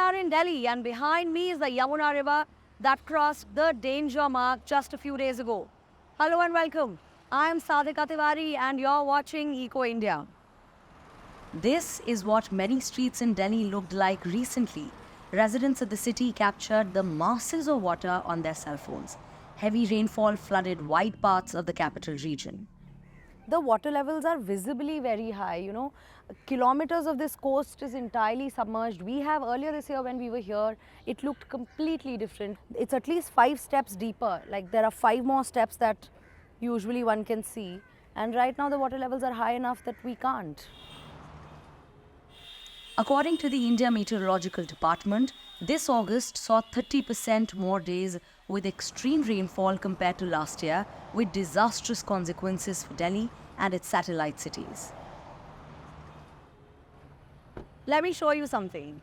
are in Delhi, and behind me is the Yamuna River that crossed the danger mark just a few days ago. Hello and welcome. I am Sadhika Tiwari and you're watching Eco India. This is what many streets in Delhi looked like recently. Residents of the city captured the masses of water on their cell phones. Heavy rainfall flooded wide parts of the capital region. The water levels are visibly very high, kilometers of this coast is entirely submerged. We have earlier this year when we were here, it looked completely different. It's at least 5 steps deeper, like there are 5 more steps that usually one can see. And right now the water levels are high enough that we can't. According to the India Meteorological Department, this August saw 30% more days with extreme rainfall compared to last year, with disastrous consequences for Delhi and its satellite cities. Let me show you something.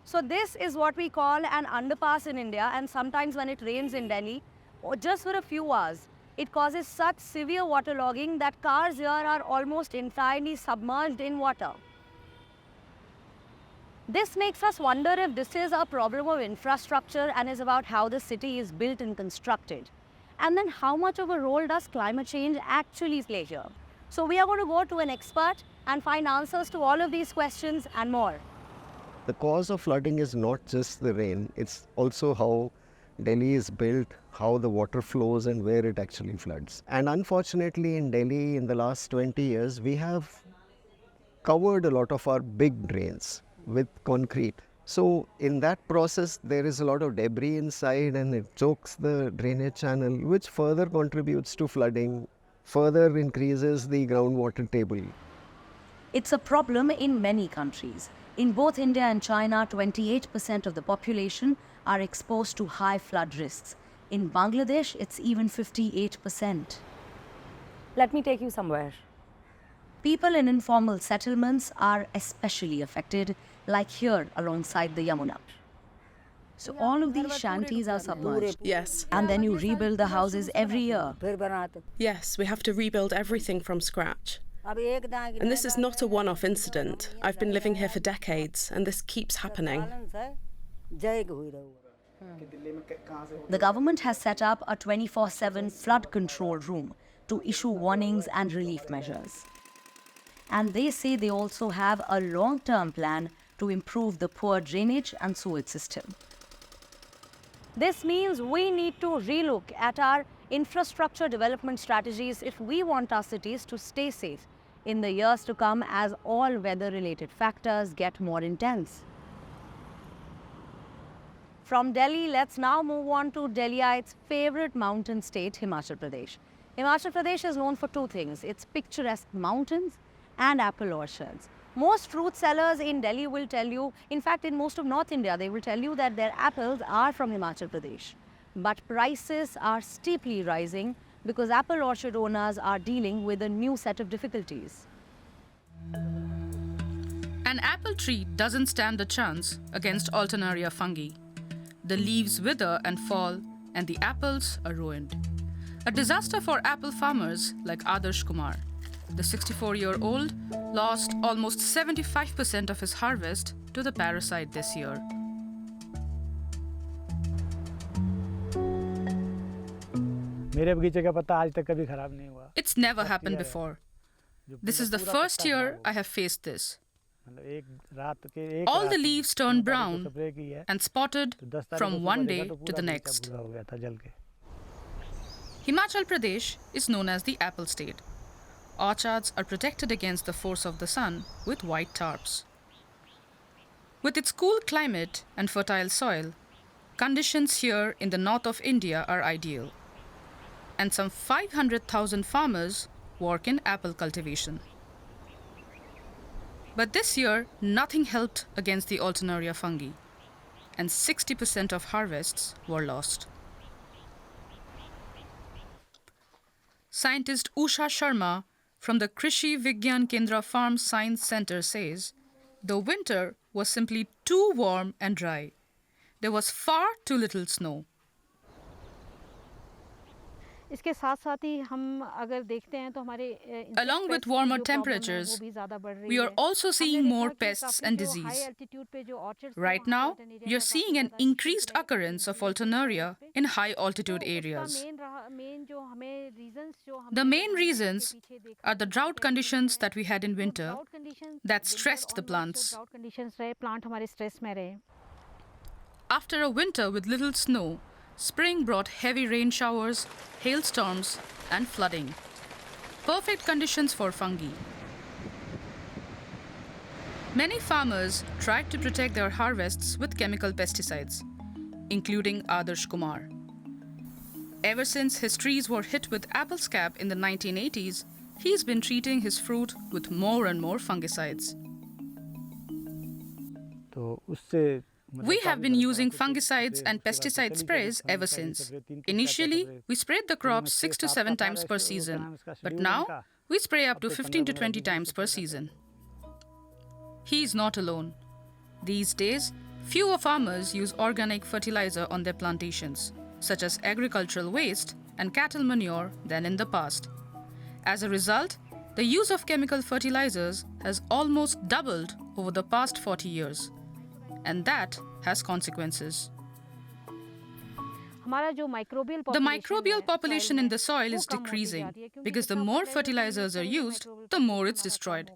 So this is what we call an underpass in India, and sometimes when it rains in Delhi, or just for a few hours, it causes such severe waterlogging that cars here are almost entirely submerged in water. This makes us wonder if this is a problem of infrastructure and is about how the city is built and constructed. And then how much of a role does climate change actually play here? So we are going to go to an expert and find answers to all of these questions and more. The cause of flooding is not just the rain, it's also how Delhi is built, how the water flows and where it actually floods. And unfortunately in Delhi in the last 20 years, we have covered a lot of our big drains with concrete. So in that process, there is a lot of debris inside and it chokes the drainage channel, which further contributes to flooding, further increases the groundwater table. It's a problem in many countries. In both India and China, 28% of the population are exposed to high flood risks. In Bangladesh, it's even 58%. Let me take you somewhere. People in informal settlements are especially affected, like here alongside the Yamuna. So all of these shanties are submerged. Yes. And then you rebuild the houses every year. Yes, we have to rebuild everything from scratch. And this is not a one-off incident. I've been living here for decades, and this keeps happening. The government has set up a 24/7 flood control room to issue warnings and relief measures. And they say they also have a long-term plan to improve the poor drainage and sewage system. This means we need to relook at our infrastructure development strategies if we want our cities to stay safe in the years to come as all weather-related factors get more intense. From Delhi, let's now move on to Delhiites' favorite mountain state, Himachal Pradesh. Himachal Pradesh is known for two things: its picturesque mountains and apple orchards. Most fruit sellers in Delhi will tell you, in fact in most of North India, they will tell you that their apples are from Himachal Pradesh. But prices are steeply rising because apple orchard owners are dealing with a new set of difficulties. An apple tree doesn't stand a chance against Alternaria fungi. The leaves wither and fall, and the apples are ruined. A disaster for apple farmers like Adarsh Kumar. The 64-year-old lost almost 75% of his harvest to the parasite this year. It's never happened before. This is the first year I have faced this. All the leaves turn brown and spotted from one day to the next. Himachal Pradesh is known as the apple state. Orchards are protected against the force of the sun with white tarps. With its cool climate and fertile soil, conditions here in the north of India are ideal. And some 500,000 farmers work in apple cultivation. But this year, nothing helped against the Alternaria fungi, and 60% of harvests were lost. Scientist Usha Sharma from the Krishi Vigyan Kendra Farm Science Center says, the winter was simply too warm and dry. There was far too little snow. इसके साथ साथ ही हम अगर देखते हैं तो हमारे Along with warmer temperatures, we are also seeing more pests and disease. Right now, we are seeing an increased occurrence of alternaria in high altitude areas. The main reasons are the drought conditions that we had in winter that stressed the plants. After a winter with little snow, spring brought heavy rain showers, hailstorms, and flooding. Perfect conditions for fungi. Many farmers tried to protect their harvests with chemical pesticides, including Adarsh Kumar. Ever since his trees were hit with apple scab in the 1980s, he's been treating his fruit with more and more fungicides. तो उससे We have been using fungicides and pesticide sprays ever since. Initially, we sprayed the crops 6 to 7 times per season, but now we spray up to 15 to 20 times per season. He is not alone. These days, fewer farmers use organic fertilizer on their plantations, such as agricultural waste and cattle manure, than in the past. As a result, the use of chemical fertilizers has almost doubled over the past 40 years. And that has consequences. The microbial population in the soil is decreasing because the more fertilizers are used, the more it's destroyed.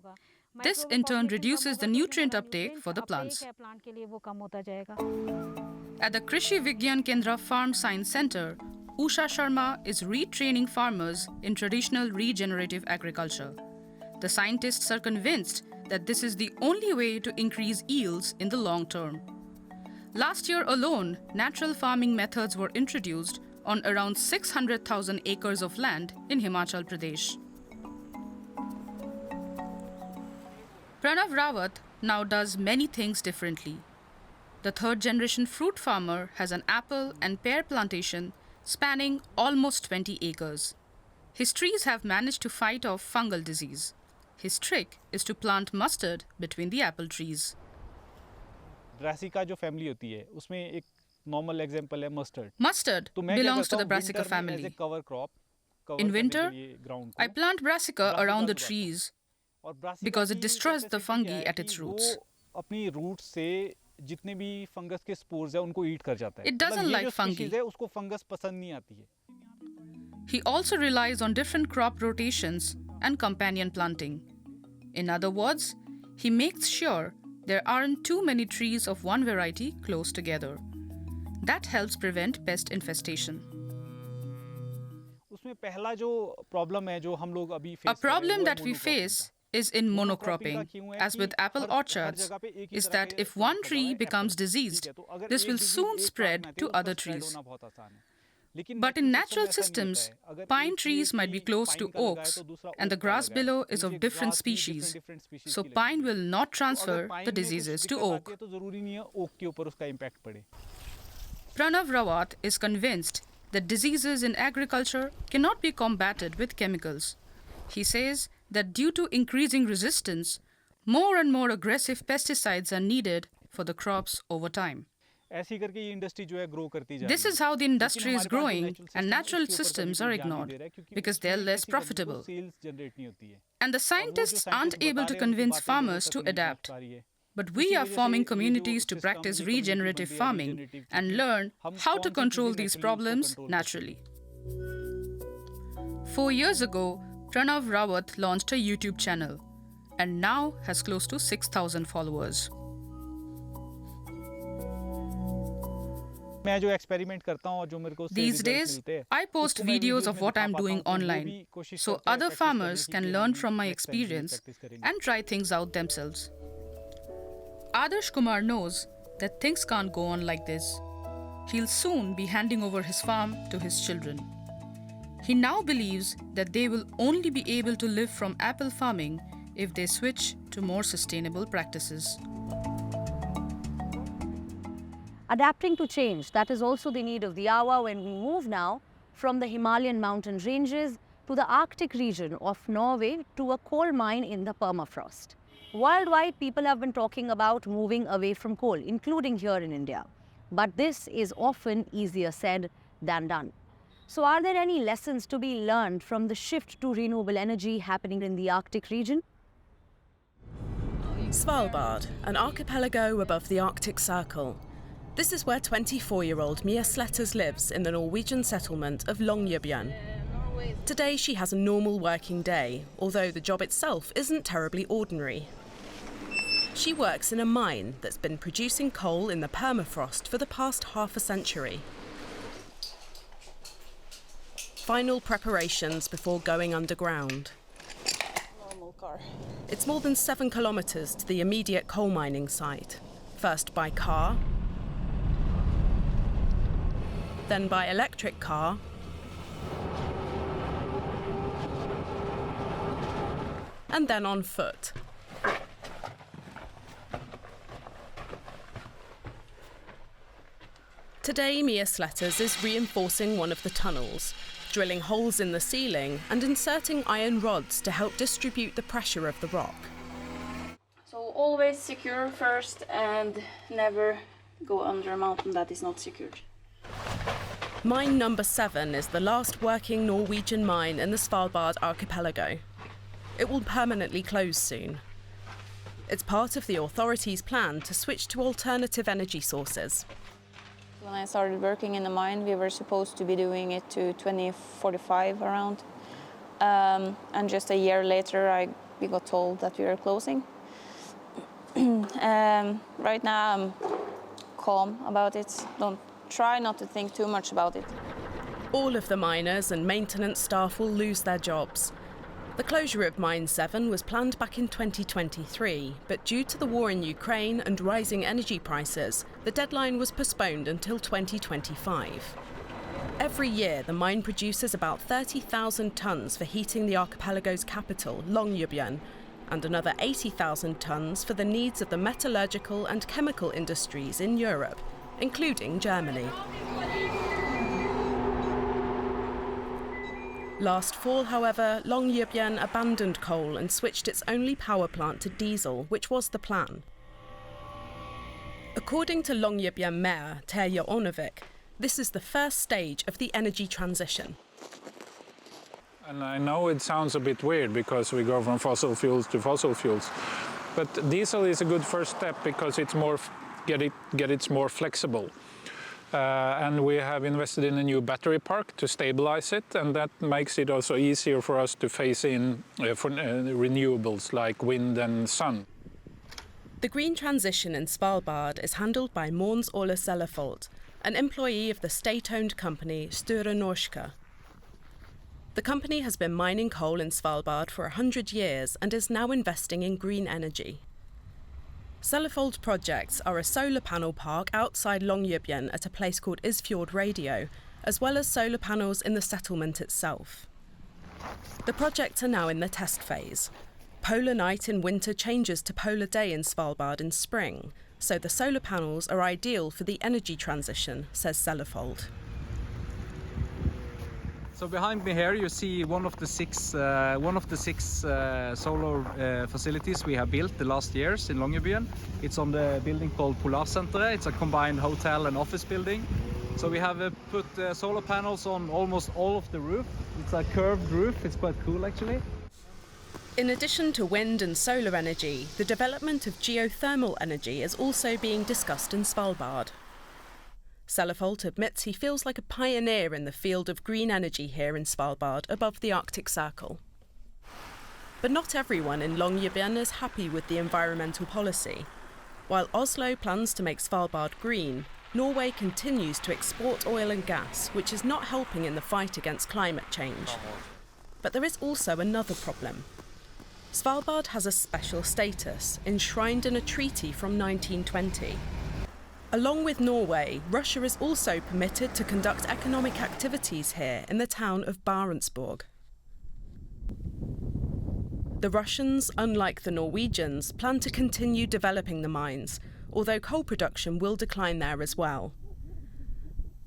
This in turn reduces the nutrient uptake for the plants. At the Krishi Vigyan Kendra Farm Science Center, Usha Sharma is retraining farmers in traditional regenerative agriculture. The scientists are convinced that this is the only way to increase yields in the long term. Last year alone, natural farming methods were introduced on around 600,000 acres of land in Himachal Pradesh. Pranav Rawat now does many things differently. The third generation fruit farmer has an apple and pear plantation spanning almost 20 acres. His trees have managed to fight off fungal disease. His trick is to plant mustard between the apple trees. Brassica जो family होती है उसमें एक normal example है mustard Mustard belongs to the brassica family. Cover crop In winter, I plant brassica around the trees because it destroys the fungi at its roots. अपनी root से जितने भी फंगस के स्पोर्स है उनको ईट कर जाता है. It doesn't like fungi. है उसको फंगस पसंद नहीं आती है. He also relies on different crop rotations and companion planting. In other words, he makes sure there aren't too many trees of one variety close together. That helps prevent pest infestation. उसमें पहला जो problem है जो हम लोग अभी face A problem that we face is in monocropping, as with apple orchards, is that if one tree becomes diseased, this will soon spread to other trees. But in natural systems, pine trees might be close to oaks, and the grass below is of different species, so pine will not transfer the diseases to oak. Pranav Rawat is convinced that diseases in agriculture cannot be combated with chemicals. He says that due to increasing resistance, more and more aggressive pesticides are needed for the crops over time. This is how the industry is growing, and natural systems are ignored because they are less profitable. And the scientists aren't able to convince farmers to adapt. But we are forming communities to practice regenerative farming and learn how to control these problems naturally. 4 years ago, Pranav Rawat launched a YouTube channel and now has close to 6,000 followers. These days, I post videos of what I'm doing online, so other farmers can learn from my experience and try things out themselves. Adarsh Kumar knows that things can't go on like this. He'll soon be handing over his farm to his children. He now believes that they will only be able to live from apple farming if they switch to more sustainable practices. Adapting to change, that is also the need of the hour when we move now from the Himalayan mountain ranges to the Arctic region of Norway to a coal mine in the permafrost. Worldwide, people have been talking about moving away from coal, including here in India. But this is often easier said than done. So are there any lessons to be learned from the shift to renewable energy happening in the Arctic region? Svalbard, an archipelago above the Arctic Circle. This is where 24-year-old Mia Sletters lives in the Norwegian settlement of Longyearbyen. Today she has a normal working day, although the job itself isn't terribly ordinary. She works in a mine that's been producing coal in the permafrost for the past half a century. Final preparations before going underground. It's more than 7 kilometres to the immediate coal mining site. First by car, then by electric car, and then on foot. Today, Mia Sletters is reinforcing one of the tunnels, drilling holes in the ceiling and inserting iron rods to help distribute the pressure of the rock. So always secure first and never go under a mountain that is not secured. Mine number 7 is the last working Norwegian mine in the Svalbard archipelago. It will permanently close soon. It's part of the authorities' plan to switch to alternative energy sources. When I started working in the mine, we were supposed to be doing it to 2045 around. And just a year later, we got told that we were closing. Right now, I'm calm about it. Try not to think too much about it. All of the miners and maintenance staff will lose their jobs. The closure of Mine 7 was planned back in 2023, but due to the war in Ukraine and rising energy prices, the deadline was postponed until 2025. Every year, the mine produces about 30,000 tonnes for heating the archipelago's capital, Longyearbyen, and another 80,000 tonnes for the needs of the metallurgical and chemical industries in Europe, including Germany. Last fall, however, Longyearbyen abandoned coal and switched its only power plant to diesel, which was the plan. According to Longyearbyen Mayor Terje Ornevik, this is the first stage of the energy transition. And I know it sounds a bit weird because we go from fossil fuels to fossil fuels, but diesel is a good first step because it's more more flexible. And we have invested in a new battery park to stabilize it, and that makes it also easier for us to phase in renewables like wind and sun. The green transition in Svalbard is handled by Måns Ole Sellefold, an employee of the state-owned company Sture Norske. The company has been mining coal in Svalbard for 100 years and is now investing in green energy. Sellefold's projects are a solar panel park outside Longyearbyen at a place called Isfjord Radio, as well as solar panels in the settlement itself. The projects are now in the test phase. Polar night in winter changes to polar day in Svalbard in spring, so the solar panels are ideal for the energy transition, says Sellefold. So behind me here you see one of the six solar facilities we have built the last years in Longyearbyen. It's on the building called Polarsenteret. It's a combined hotel and office building. So we have put solar panels on almost all of the roof. It's a curved roof. It's quite cool actually. In addition to wind and solar energy, the development of geothermal energy is also being discussed in Svalbard. Sellefold admits he feels like a pioneer in the field of green energy here in Svalbard above the Arctic Circle. But not everyone in Longyearbyen is happy with the environmental policy. While Oslo plans to make Svalbard green, Norway continues to export oil and gas, which is not helping in the fight against climate change. But there is also another problem. Svalbard has a special status, enshrined in a treaty from 1920. Along with Norway, Russia is also permitted to conduct economic activities here in the town of Barentsburg. The Russians, unlike the Norwegians, plan to continue developing the mines, although coal production will decline there as well.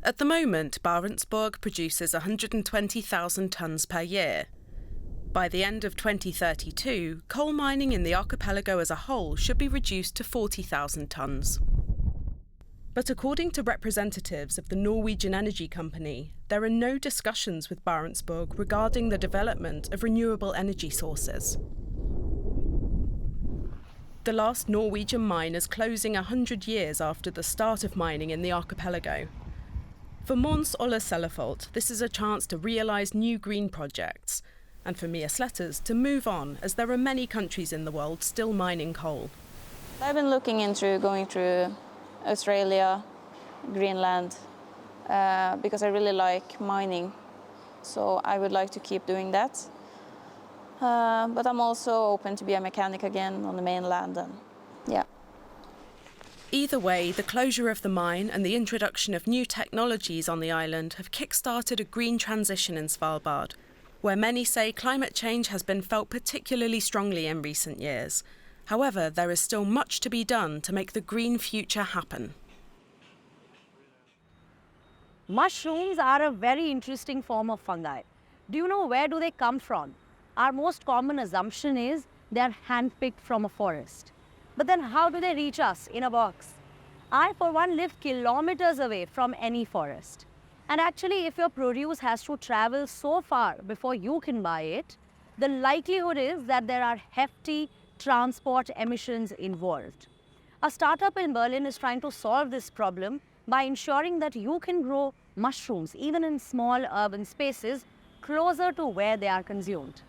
At the moment, Barentsburg produces 120,000 tonnes per year. By the end of 2032, coal mining in the archipelago as a whole should be reduced to 40,000 tonnes. But according to representatives of the Norwegian energy company, there are no discussions with Barentsburg regarding the development of renewable energy sources. The last Norwegian mine is closing 100 years after the start of mining in the archipelago. For Mons Olle Sellefold, this is a chance to realise new green projects, and for Mia Sletters to move on, as there are many countries in the world still mining coal. I've been looking into going through Australia, Greenland, because I really like mining. So I would like to keep doing that. But I'm also open to be a mechanic again on the mainland. And yeah. Either way, the closure of the mine and the introduction of new technologies on the island have kick-started a green transition in Svalbard, where many say climate change has been felt particularly strongly in recent years. However, there is still much to be done to make the green future happen. Mushrooms are a very interesting form of fungi. Do you know where do they come from? Our most common assumption is they are handpicked from a forest. But then how do they reach us in a box? I, for one, live kilometers away from any forest. And actually, if your produce has to travel so far before you can buy it, the likelihood is that there are hefty transport emissions involved. A startup in Berlin is trying to solve this problem by ensuring that you can grow mushrooms even in small urban spaces closer to where they are consumed.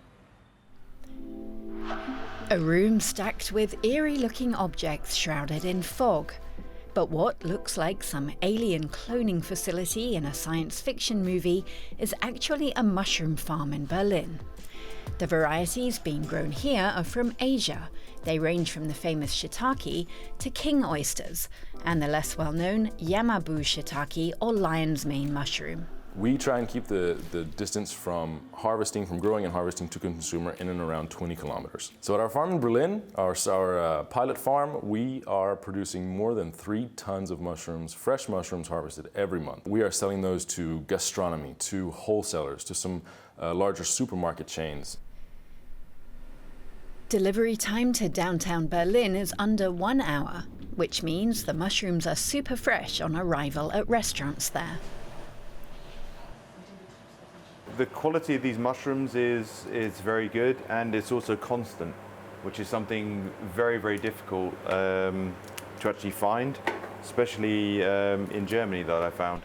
A room stacked with eerie-looking objects shrouded in fog. But what looks like some alien cloning facility in a science fiction movie is actually a mushroom farm in Berlin. The varieties being grown here are from Asia. They range from the famous shiitake to king oysters, and the less well-known Yamabu shiitake or lion's mane mushroom. We try and keep the distance from growing and harvesting to consumer in and around 20 kilometers. So at our farm in Berlin, our pilot farm, we are producing more than 3 tons of mushrooms, fresh mushrooms harvested every month. We are selling those to gastronomy, to wholesalers, to some larger supermarket chains. Delivery time to downtown Berlin is under 1 hour, which means the mushrooms are super fresh on arrival at restaurants there. The quality of these mushrooms is very good, and it's also constant, which is something very, very difficult to actually find, especially in Germany that I found.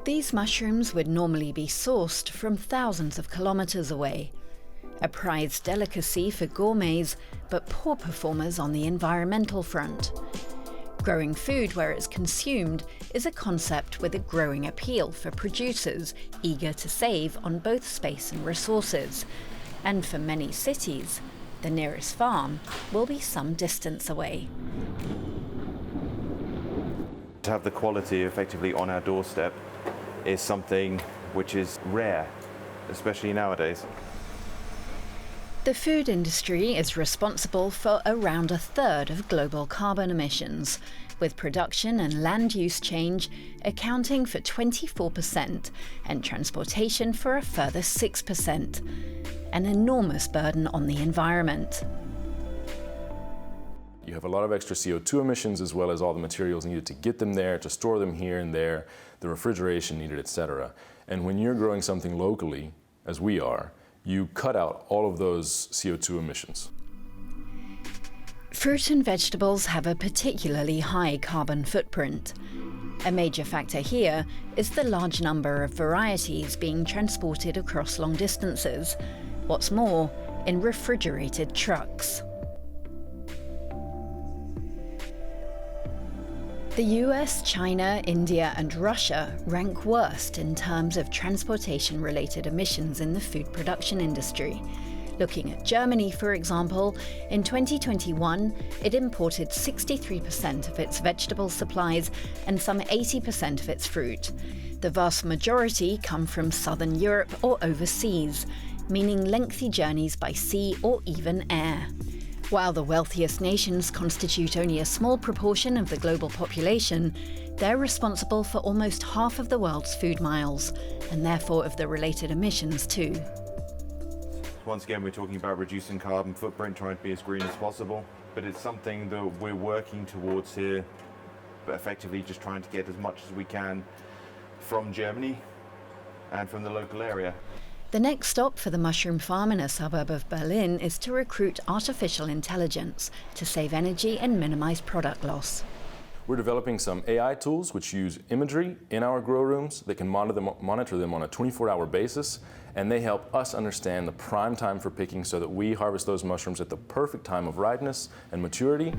These mushrooms would normally be sourced from thousands of kilometers away. A prized delicacy for gourmets, but poor performers on the environmental front. Growing food where it's consumed is a concept with a growing appeal for producers eager to save on both space and resources. And for many cities, the nearest farm will be some distance away. To have the quality effectively on our doorstep is something which is rare, especially nowadays. The food industry is responsible for around a third of global carbon emissions, with production and land use change accounting for 24% and transportation for a further 6%. An enormous burden on the environment. You have a lot of extra CO2 emissions, as well as all the materials needed to get them there, to store them here and there, the refrigeration needed, etc. And when you're growing something locally, as we are, you cut out all of those CO2 emissions. Fruit and vegetables have a particularly high carbon footprint. A major factor here is the large number of varieties being transported across long distances. What's more, in refrigerated trucks. The US, China, India and Russia rank worst in terms of transportation-related emissions in the food production industry. Looking at Germany, for example, in 2021, it imported 63% of its vegetable supplies and some 80% of its fruit. The vast majority come from southern Europe or overseas, meaning lengthy journeys by sea or even air. While the wealthiest nations constitute only a small proportion of the global population, they're responsible for almost half of the world's food miles, and therefore of the related emissions too. Once again, we're talking about reducing carbon footprint, trying to be as green as possible, but it's something that we're working towards here but effectively just trying to get as much as we can from Germany and from the local area. The next stop for the mushroom farm in a suburb of Berlin is to recruit artificial intelligence to save energy and minimize product loss. We're developing some AI tools which use imagery in our grow rooms. They can monitor them on a 24-hour basis, and they help us understand the prime time for picking so that we harvest those mushrooms at the perfect time of ripeness and maturity.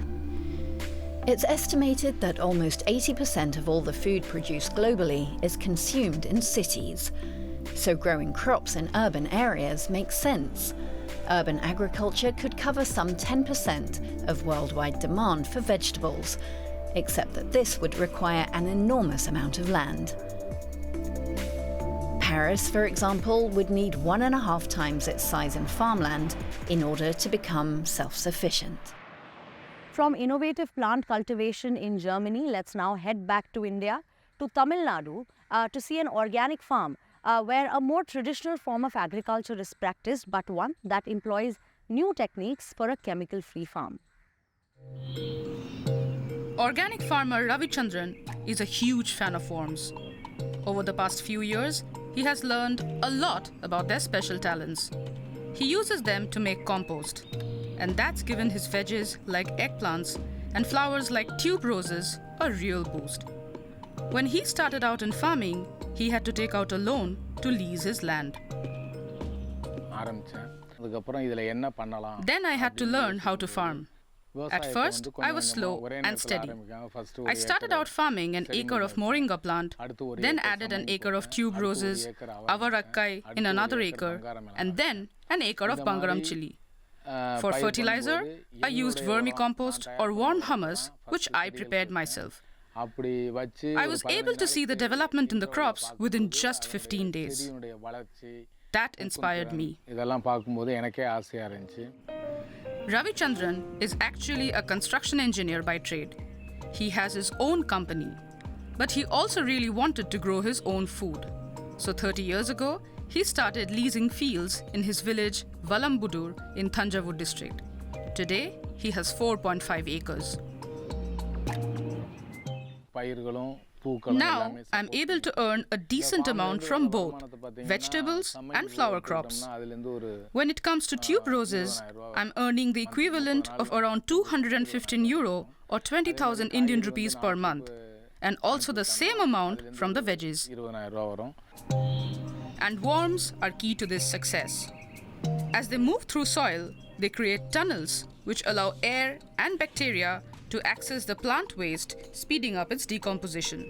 It's estimated that almost 80% of all the food produced globally is consumed in cities. So growing crops in urban areas makes sense. Urban agriculture could cover some 10% of worldwide demand for vegetables, except that this would require an enormous amount of land. Paris, for example, would need 1.5 times its size in farmland in order to become self-sufficient. From innovative plant cultivation in Germany, let's now head back to India, to Tamil Nadu, to see an organic farm where a more traditional form of agriculture is practiced, but one that employs new techniques for a chemical-free farm. Organic farmer Ravichandran is a huge fan of worms. Over the past few years, he has learned a lot about their special talents. He uses them to make compost, and that's given his veggies like eggplants and flowers like tuberoses a real boost. When he started out in farming, he had to take out a loan to lease his land. Then I had to learn how to farm. At first, I was slow and steady. I started out farming an acre of moringa plant, then added an acre of tuberoses, avarakkai in another acre, and then an acre of bangaram chili. For fertilizer, I used vermicompost or warm humus, which I prepared myself. I was able to see the development in the crops within just 15 days. That inspired me. Ravichandran is actually a construction engineer by trade. He has his own company, but he also really wanted to grow his own food. So 30 years ago, he started leasing fields in his village Valambudur in Thanjavur district. Today, he has 4.5 acres. Now, I'm able to earn a decent amount from both vegetables and flower crops. When it comes to tuberoses, I'm earning the equivalent of around €215 or 20,000 Indian rupees per month, and also the same amount from the veggies. And worms are key to this success. As they move through soil, they create tunnels which allow air and bacteria to access the plant waste, speeding up its decomposition.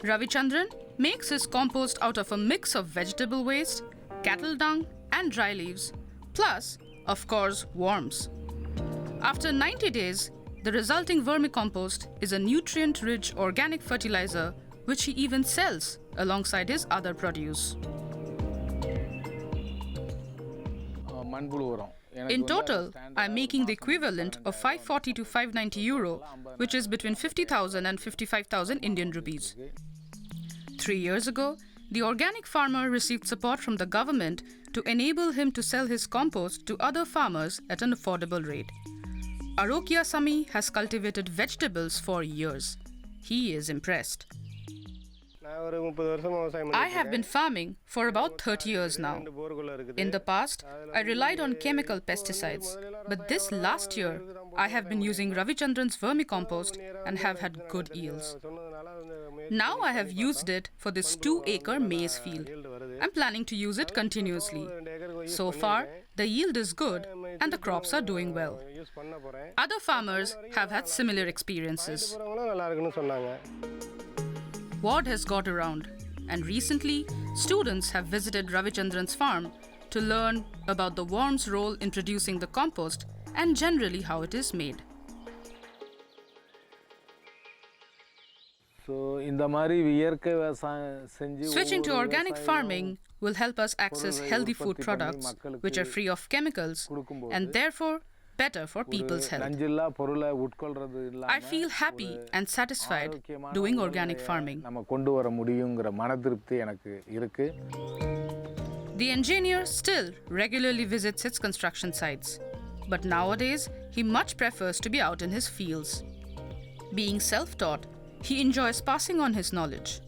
Ravichandran makes his compost out of a mix of vegetable waste, cattle dung, and dry leaves, plus, of course, worms. After 90 days, the resulting vermicompost is a nutrient-rich organic fertilizer which he even sells alongside his other produce. In total, I'm making the equivalent of €540 to €590, which is between 50,000 and 55,000 Indian rupees. 3 years ago, the organic farmer received support from the government to enable him to sell his compost to other farmers at an affordable rate. Arokia Sami has cultivated vegetables for years. He is impressed. I have been farming for about 30 years now. In the past, I relied on chemical pesticides, but this last year, I have been using Ravichandran's vermicompost and have had good yields. Now I have used it for this 2-acre maize field. I'm planning to use it continuously. So far, the yield is good and the crops are doing well. Other farmers have had similar experiences. Word has got around, and recently, students have visited Ravichandran's farm to learn about the worm's role in producing the compost and generally how it is made. Switching to organic farming will help us access healthy food products which are free of chemicals and therefore better for people's health. I feel happy and satisfied doing organic farming. The engineer still regularly visits its construction sites, but nowadays he much prefers to be out in his fields. Being self-taught, He enjoys passing on his knowledge.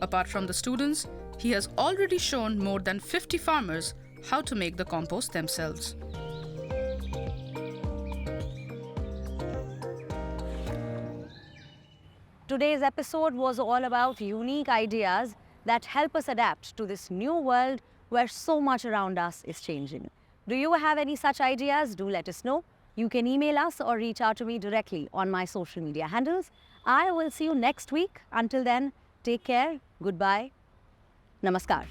Apart from the students, he has already shown more than 50 farmers how to make the compost themselves. Today's episode was all about unique ideas that help us adapt to this new world where so much around us is changing. Do you have any such ideas? Do let us know. You can email us or reach out to me directly on my social media handles. I will see you next week. Until then, take care. Goodbye. Namaskar.